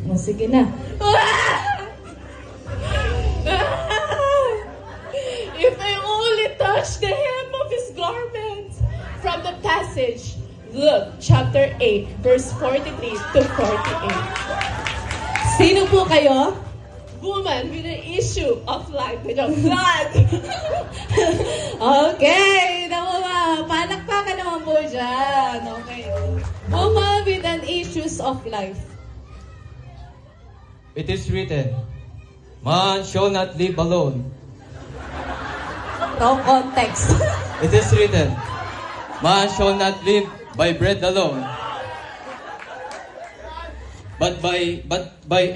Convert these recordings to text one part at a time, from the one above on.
O, sige na. If I only touch the hem of his garment. From the passage, Luke chapter 8, verse 43 to 48. Sino po kayo? Woman with an issue of life. God! Okay, palakpakan naman po dyan. Okay. Woman with an issues of life. It is written, man shall not live alone. No context. It is written, man shall not live by bread alone, but by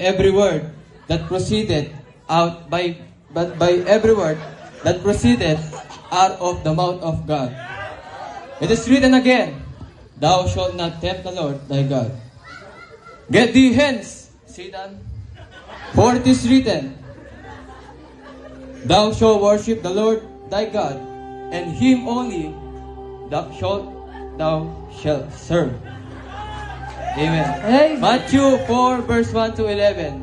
every word that proceeded out out of the mouth of God. It is written again, thou shalt not tempt the Lord thy God. Get thee hence, Satan, for it is written, thou shalt worship the Lord thy God, and him only thou shalt serve. Amen. Hey. Matthew 4 verse 1 to 11.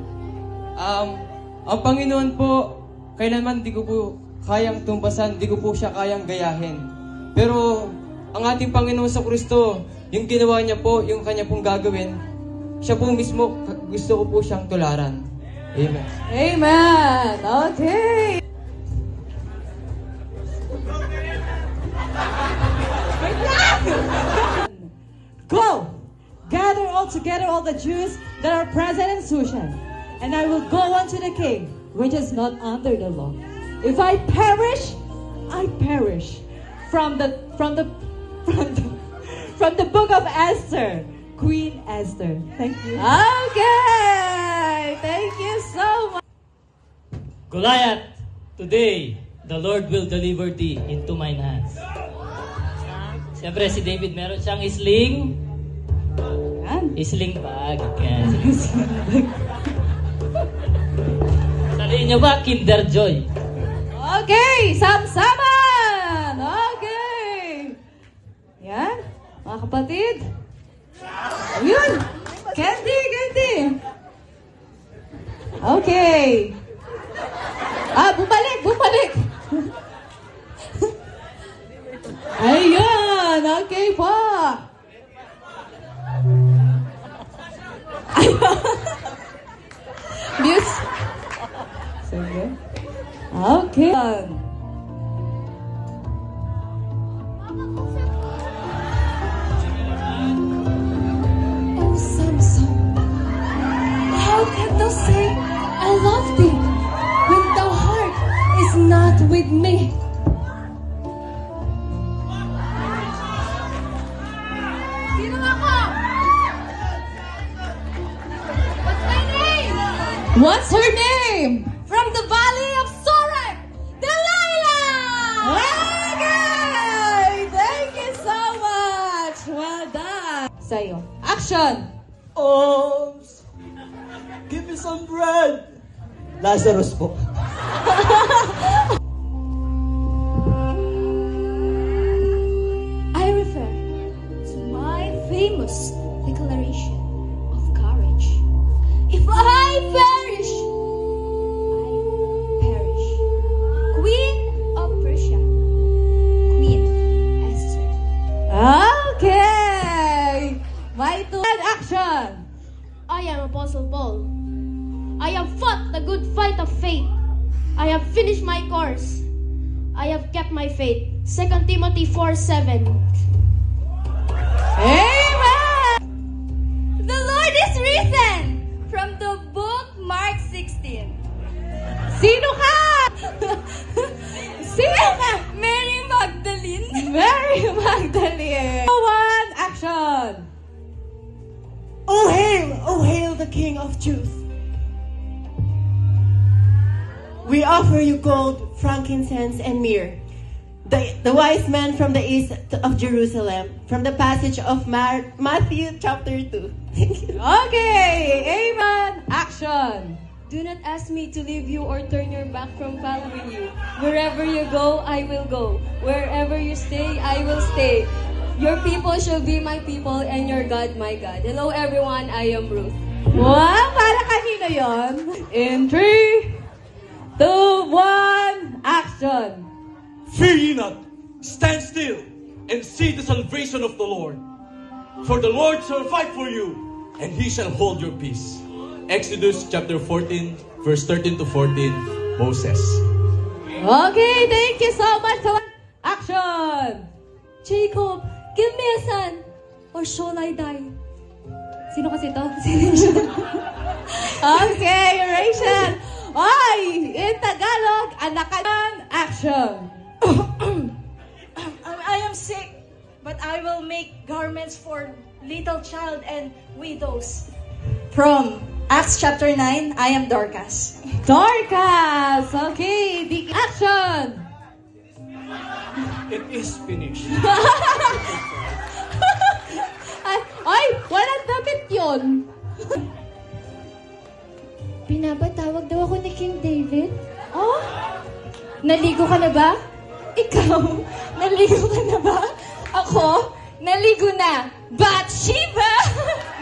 Ang Panginoon po, kailanman di ko po kayang tumbasan, di ko po siya kayang gayahin. Pero ang ating Panginoon sa Kristo, yung ginawa niya po, yung kanya pong gagawin, siya po mismo, gusto ko po siyang tularan. Amen. Amen. Okay. Go! Gather all together all the Jews that are present in Shushan, and I will go unto the king, which is not under the law. If I perish, I perish. From the book of Esther, Queen Esther. Thank you. Okay. Thank you so much. Goliath, today, the Lord will deliver thee into mine hands. Siyempre, si David meron siyang sling. Yan. Sling bag. Yan. Salihin nyo ba? Kinder Joy. Okay. Samsaman. Okay. Yan. Mga kapatid. Ayun. Candy. Okay. Bumalik. Ayun. Okay po. Muse. Sige. Okay. Oh, Samson, how can thou say, I love thee, when thou heart is not with me? Sino ako? What's my name? What's her name? From the valley of Sorek, Delilah! Okay! Thank you so much! Well done! Sa'yo. Action! Give me some bread. Lazarus po. I refer to my famous declaration of courage. If I perish, I perish. Queen of Persia, Queen Esther. Okay! My two action! I am Apostle Paul. I have fought the good fight of faith. I have finished my course. I have kept my faith. 2 Timothy 4:7. Amen! The Lord is risen! From the book Mark 16. Sino ka? Sino ka? Mary Magdalene. Mary Magdalene. One, action! Oh hail the King of Truth. We offer you gold, frankincense, and myrrh. The wise men from the east of Jerusalem, from the passage of Matthew chapter 2. Okay! Amen! Action! Do not ask me to leave you or turn your back from following you. Wherever you go, I will go. Wherever you stay, I will stay. Your people shall be my people and your God my God. Hello everyone, I am Ruth. Wow! Para ngayon. In 3, 2, 1, action! Fear ye not, stand still, and see the salvation of the Lord. For the Lord shall fight for you, and he shall hold your peace. Exodus chapter 14, verse 13 to 14, Moses. Okay, thank you so much. Action! Jacob, give me a son, or shall I die? Sino kasi to? Sino siya? Okay, Rachel. Oy, in Tagalog, anak ka ng action. I am sick, but I will make garments for little child and widows. From Acts chapter 9, I am Dorcas. Dorcas! Okay, the action! It is finished. Ay, walang damit yun. Pinapatawag daw ako ni King David. Oh? Naligo ka na ba? Ikaw, naligo ka na ba? Ako, naligo na. Bathsheba!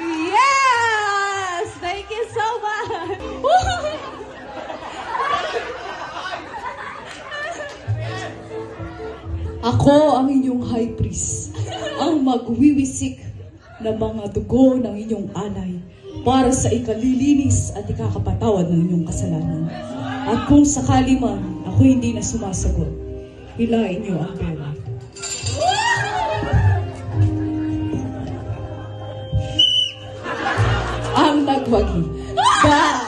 Yes! Thank you so much. Ako ang inyong high priest, ang magwiwisik ng mga dugo ng inyong alay para sa ikalilinis at ikakapatawad ng inyong kasalanan. At kung sakali man ako hindi na sumasagot, hilain niyo ang pera. Ang nagwagi. Ba!